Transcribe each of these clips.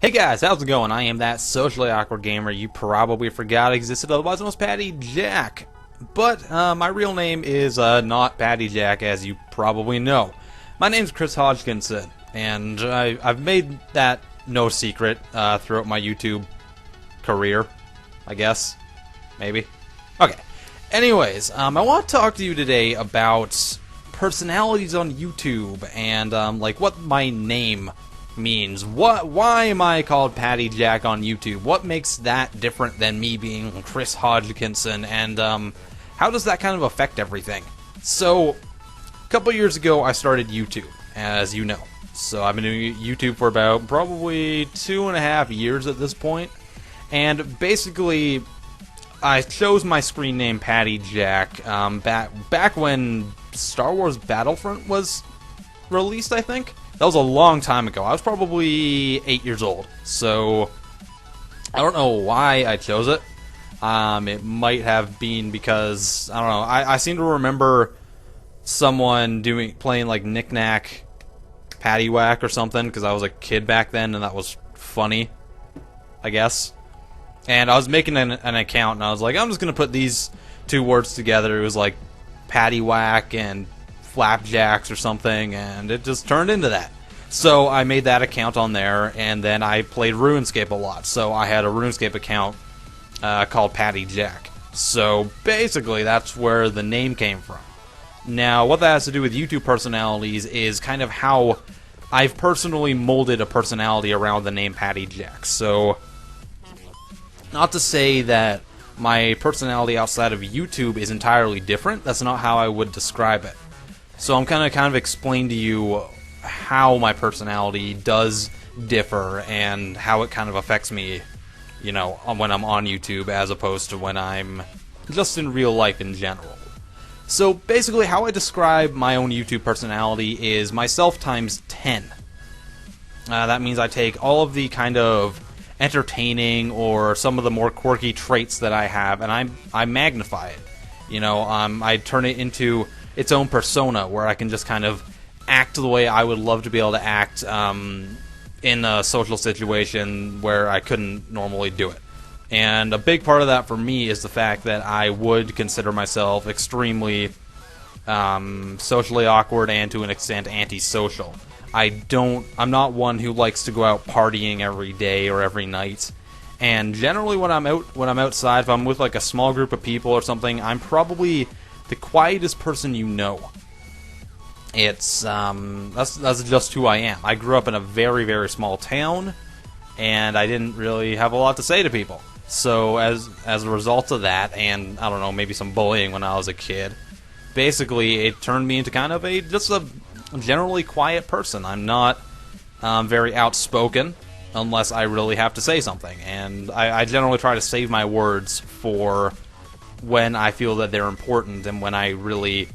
Hey guys, how's it going? I am that socially awkward gamer you probably forgot existed, otherwise known as PattyJack. But my real name is not PattyJack, as you probably know. My name's Chris Hodgkinson, and I've made that no secret throughout my YouTube career, I guess. Maybe. Okay. Anyways, I want to talk to you today about personalities on YouTube and like what my name means. Why am I called PattyJack on YouTube? What makes that different than me being Chris Hodgkinson, and how does that kind of affect everything? So, a couple years ago I started YouTube, as you know. So I've been doing YouTube for about probably 2.5 years at this point, and basically I chose my screen name PattyJack back when Star Wars Battlefront was released, I think. That was a long time ago. I was probably 8 years old, so I don't know why I chose it. It might have been because, I don't know, I seem to remember someone playing like Knick-Knack, Paddywhack or something, because I was a kid back then, and that was funny, I guess. And I was making an account, and I was like, I'm just going to put these two words together. It was like Paddywhack and Flapjacks or something, and it just turned into that. So I made that account on there, and then I played RuneScape a lot, so I had a RuneScape account called PattyJack. So basically that's where the name came from. Now what that has to do with YouTube personalities is kind of how I've personally molded a personality around the name PattyJack. So, not to say that my personality outside of YouTube is entirely different, that's not how I would describe it. So I'm kind of explain to you how my personality does differ and how it kind of affects me, you know, when I'm on YouTube as opposed to when I'm just in real life in general. So basically how I describe my own YouTube personality is myself times 10. That means I take all of the kind of entertaining or some of the more quirky traits that I have and I magnify it. You know, I turn it into its own persona where I can just kind of act the way I would love to be able to act in a social situation where I couldn't normally do it. And a big part of that for me is the fact that I would consider myself extremely socially awkward and to an extent antisocial. I'm not one who likes to go out partying every day or every night. And generally when I'm outside, if I'm with like a small group of people or something, I'm probably the quietest person you know. It's that's just who I am. I grew up in a very, very small town, and I didn't really have a lot to say to people. So as a result of that, and I don't know, maybe some bullying when I was a kid, basically it turned me into kind of just a generally quiet person. I'm not very outspoken unless I really have to say something, and I generally try to save my words for when I feel that they're important and when I really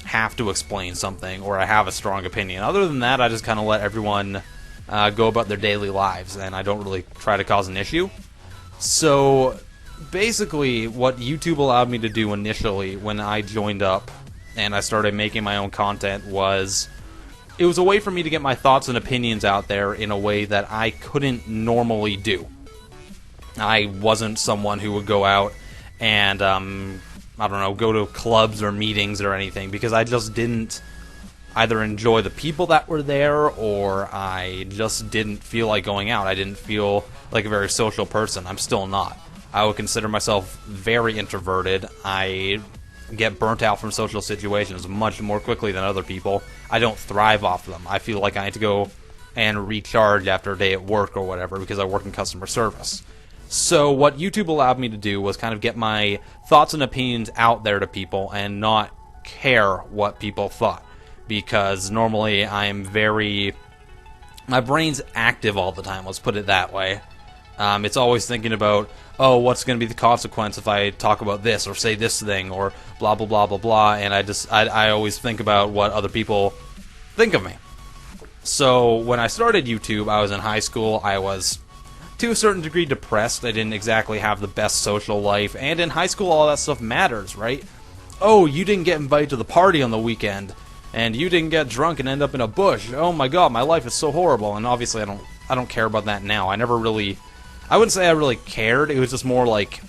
have to explain something or I have a strong opinion. Other than that, I just kind of let everyone go about their daily lives, and I don't really try to cause an issue. So basically what YouTube allowed me to do initially when I joined up and I started making my own content was it was a way for me to get my thoughts and opinions out there in a way that I couldn't normally do. I wasn't someone who would go out and, I don't know, go to clubs or meetings or anything, because I just didn't either enjoy the people that were there, or I just didn't feel like going out. I didn't feel like a very social person. I'm still not. I would consider myself very introverted. I get burnt out from social situations much more quickly than other people. I don't thrive off them. I feel like I need to go and recharge after a day at work or whatever, because I work in customer service. So what YouTube allowed me to do was kind of get my thoughts and opinions out there to people and not care what people thought. Because normally my brain's active all the time, let's put it that way. It's always thinking about, oh, what's going to be the consequence if I talk about this or say this thing or blah, blah, blah, blah, blah. And I always think about what other people think of me. So when I started YouTube, I was in high school. I was to a certain degree depressed. I didn't exactly have the best social life, and in high school all that stuff matters, right? Oh, you didn't get invited to the party on the weekend, and you didn't get drunk and end up in a bush. Oh my god, my life is so horrible. And obviously I don't don't care about that now. I never really, I wouldn't say I really cared. It was just more like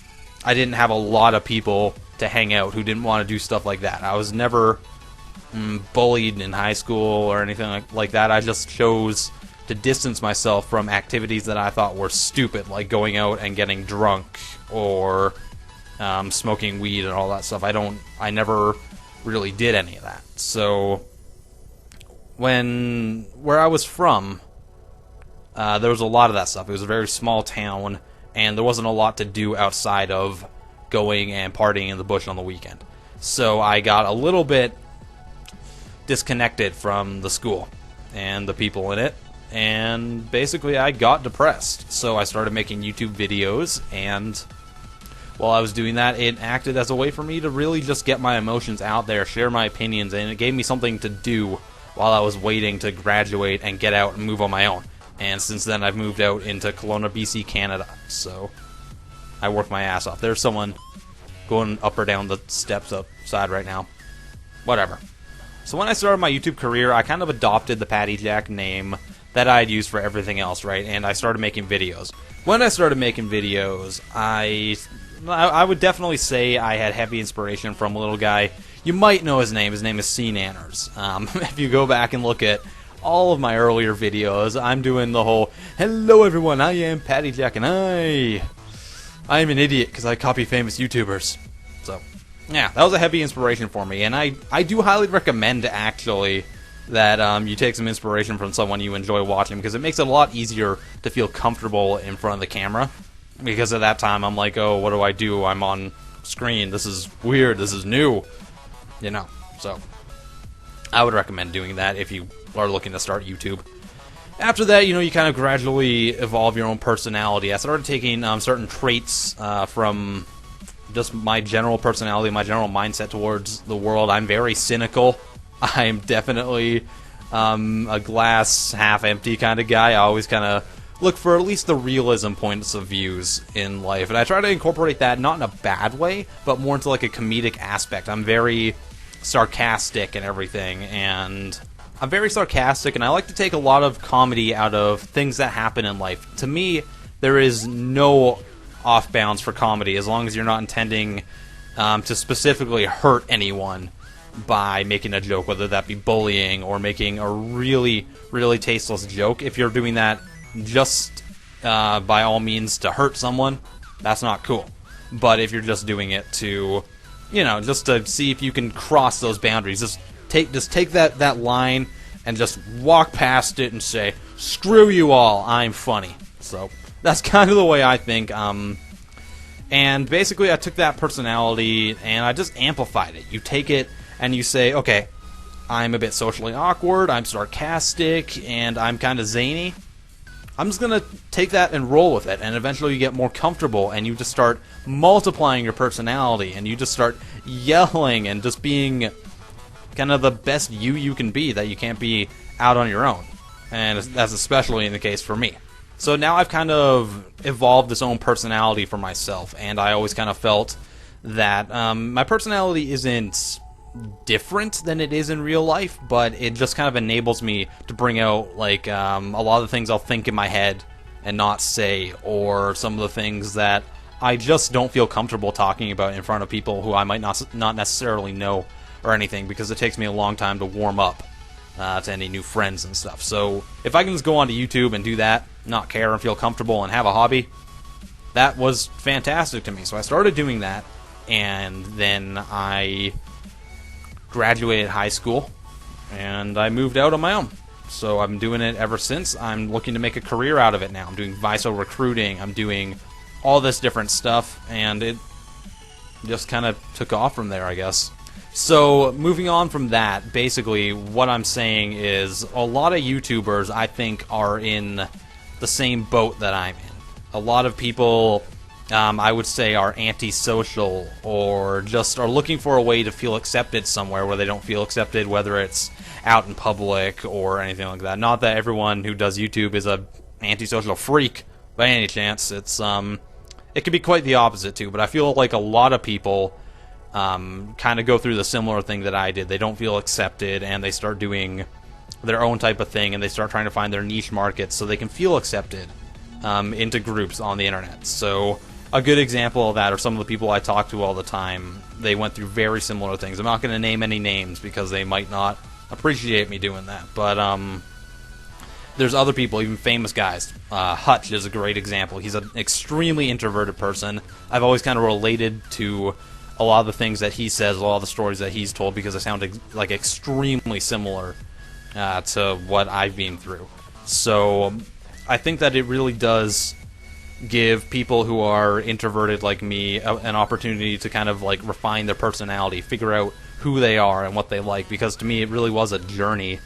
I didn't have a lot of people to hang out who didn't want to do stuff like that. I was never bullied in high school or anything like that. I just chose to distance myself from activities that I thought were stupid, like going out and getting drunk or smoking weed and all that stuff. I never really did any of that. So where I was from, there was a lot of that stuff. It was a very small town, and there wasn't a lot to do outside of going and partying in the bush on the weekend. So I got a little bit disconnected from the school and the people in it, and basically I got depressed. So I started making YouTube videos, and while I was doing that, it acted as a way for me to really just get my emotions out there, share my opinions, and it gave me something to do while I was waiting to graduate and get out and move on my own. And since then, I've moved out into Kelowna, BC, Canada. So I work my ass off. There's someone going up or down the steps outside right now. Whatever. So when I started my YouTube career, I kind of adopted the PattyJack name that I had used for everything else, right? And I started making videos. When I started making videos, I would definitely say I had heavy inspiration from a little guy. You might know his name. His name is C. Nanners. If you go back and look at all of my earlier videos, I'm doing the whole, hello everyone, I am PattyJack, and I am an idiot because I copy famous YouTubers. So, yeah, that was a heavy inspiration for me, and I do highly recommend, actually, that you take some inspiration from someone you enjoy watching, because it makes it a lot easier to feel comfortable in front of the camera. Because at that time, I'm like, oh, what do? I'm on screen. This is weird. This is new. You know, so I would recommend doing that if you are looking to start YouTube. After that, you kind of gradually evolve your own personality. I started taking certain traits from just my general personality, my general mindset towards the world. I'm very cynical. I'm definitely a glass half empty kind of guy. I always kind of look for at least the realism points of views in life, and I try to incorporate that not in a bad way, but more into like a comedic aspect. I'm very sarcastic and everything, and I'm very sarcastic, and I like to take a lot of comedy out of things that happen in life. To me, there is no off bounds for comedy as long as you're not intending to specifically hurt anyone by making a joke, whether that be bullying or making a really, really tasteless joke. If you're doing that just by all means to hurt someone, that's not cool. But if you're just doing it to, just to see if you can cross those boundaries, just take that line and just walk past it and say, screw you all, I'm funny. So that's kind of the way I think. And basically I took that personality and I just amplified it. You take it and you say, okay, I'm a bit socially awkward, I'm sarcastic, and I'm kind of zany. I'm just going to take that and roll with it, and eventually you get more comfortable, and you just start multiplying your personality, and you just start yelling and just being kind of the best you can be that you can't be out on your own. And that's especially in the case for me. So now I've kind of evolved this own personality for myself, and I always kind of felt that my personality isn't different than it is in real life, but it just kind of enables me to bring out like a lot of the things I'll think in my head and not say, or some of the things that I just don't feel comfortable talking about in front of people who I might not necessarily know or anything, because it takes me a long time to warm up to any new friends and stuff. So if I can just go onto YouTube and do that, not care and feel comfortable and have a hobby, that was fantastic to me. So I started doing that, and then I graduated high school, and I moved out on my own. So I'm doing it ever since. I'm looking to make a career out of it now. I'm doing VISO recruiting. I'm doing all this different stuff, and it just kind of took off from there, I guess. So moving on from that, basically what I'm saying is a lot of YouTubers, I think, are in the same boat that I'm in. A lot of people, I would say, are antisocial, or just are looking for a way to feel accepted somewhere where they don't feel accepted, whether it's out in public or anything like that. Not that everyone who does YouTube is a antisocial freak by any chance. It's it could be quite the opposite too, but I feel like a lot of people kind of go through the similar thing that I did. They don't feel accepted, and they start doing their own type of thing, and they start trying to find their niche markets so they can feel accepted into groups on the internet. So a good example of that are some of the people I talk to all the time. They went through very similar things. I'm not going to name any names because they might not appreciate me doing that, but there's other people, even famous guys. Hutch is a great example. He's an extremely introverted person. I've always kind of related to a lot of the things that he says, a lot of the stories that he's told, because they sound like extremely similar to what I've been through. So I think that it really does give people who are introverted like me an opportunity to kind of like refine their personality, figure out who they are and what they like, because to me it really was a journey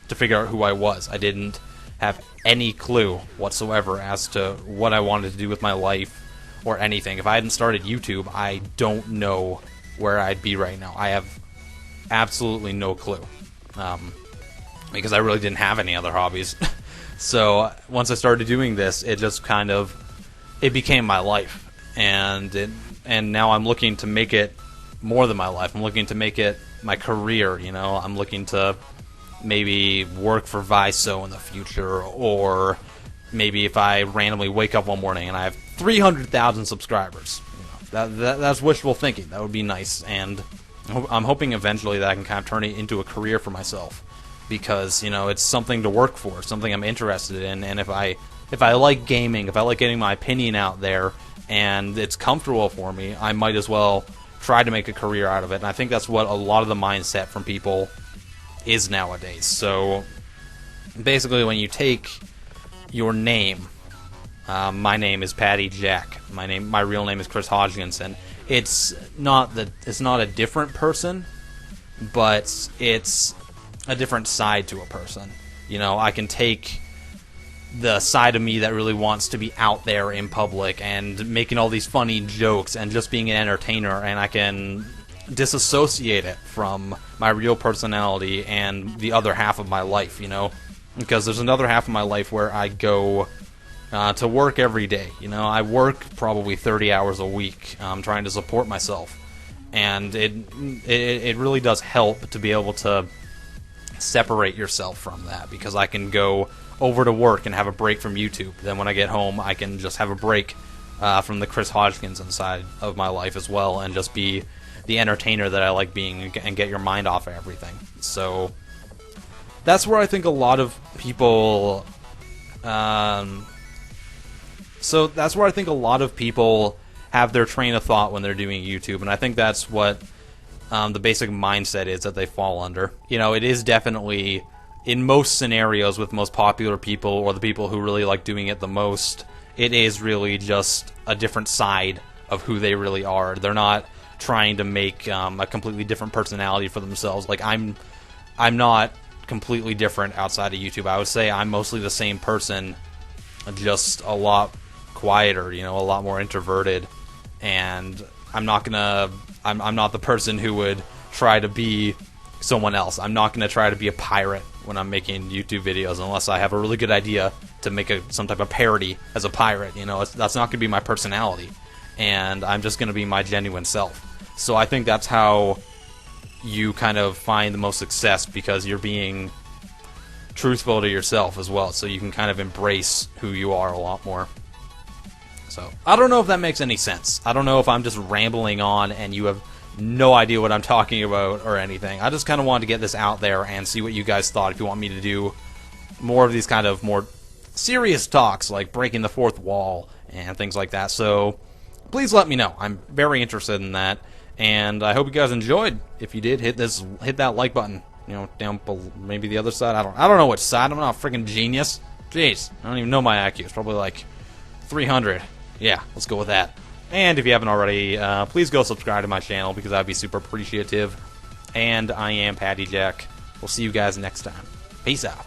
to figure out who I was. I didn't have any clue whatsoever as to what I wanted to do with my life or anything. If I hadn't started YouTube, I don't know where I'd be right now. I have absolutely no clue, because I really didn't have any other hobbies. So once I started doing this, it just kind of, it became my life, and now I'm looking to make it more than my life. I'm looking to make it my career. You know, I'm looking to maybe work for VISO in the future, or maybe if I randomly wake up one morning and I have 300,000 subscribers, you know, that's wishful thinking. That would be nice, and I'm hoping eventually that I can kind of turn it into a career for myself, because, you know, it's something to work for, something I'm interested in, and if I like gaming, if I like getting my opinion out there, and it's comfortable for me, I might as well try to make a career out of it. And I think that's what a lot of the mindset from people is nowadays. So basically, when you take your name, my name is IAmPattyJack. My real name is Chris Hodgkinson. It's not a different person, but it's a different side to a person. You know, I can take the side of me that really wants to be out there in public and making all these funny jokes and just being an entertainer, and I can disassociate it from my real personality and the other half of my life, you know, because there's another half of my life where I go to work every day. You know, I work probably 30 hours a week trying to support myself, and it really does help to be able to separate yourself from that, because I can go over to work and have a break from YouTube. Then when I get home, I can just have a break from the Chris Hodgkinson side of my life as well, and just be the entertainer that I like being, and get your mind off of everything. So that's where I think a lot of people have their train of thought when they're doing YouTube, and I think that's what the basic mindset is that they fall under. You know, it is definitely, in most scenarios with most popular people, or the people who really like doing it the most, it is really just a different side of who they really are. They're not trying to make a completely different personality for themselves. Like, I'm not completely different outside of YouTube. I would say I'm mostly the same person, just a lot quieter, you know, a lot more introverted, and I'm not the person who would try to be someone else. I'm not going to try to be a pirate when I'm making YouTube videos, unless I have a really good idea to make some type of parody as a pirate. You know, that's not going to be my personality, and I'm just going to be my genuine self. So I think that's how you kind of find the most success, because you're being truthful to yourself as well, so you can kind of embrace who you are a lot more. So I don't know if that makes any sense. I don't know if I'm just rambling on and you have no idea what I'm talking about or anything. I just kind of wanted to get this out there and see what you guys thought, if you want me to do more of these kind of more serious talks, like breaking the fourth wall and things like that. So please let me know. I'm very interested in that, and I hope you guys enjoyed. If you did, hit that like button, you know, down below, maybe the other side. I don't know which side. I'm not a freaking genius. Jeez, I don't even know my IQ. It's probably like 300. Yeah, let's go with that. And if you haven't already, please go subscribe to my channel, because I'd be super appreciative. And I am IAmPattyJack. We'll see you guys next time. Peace out.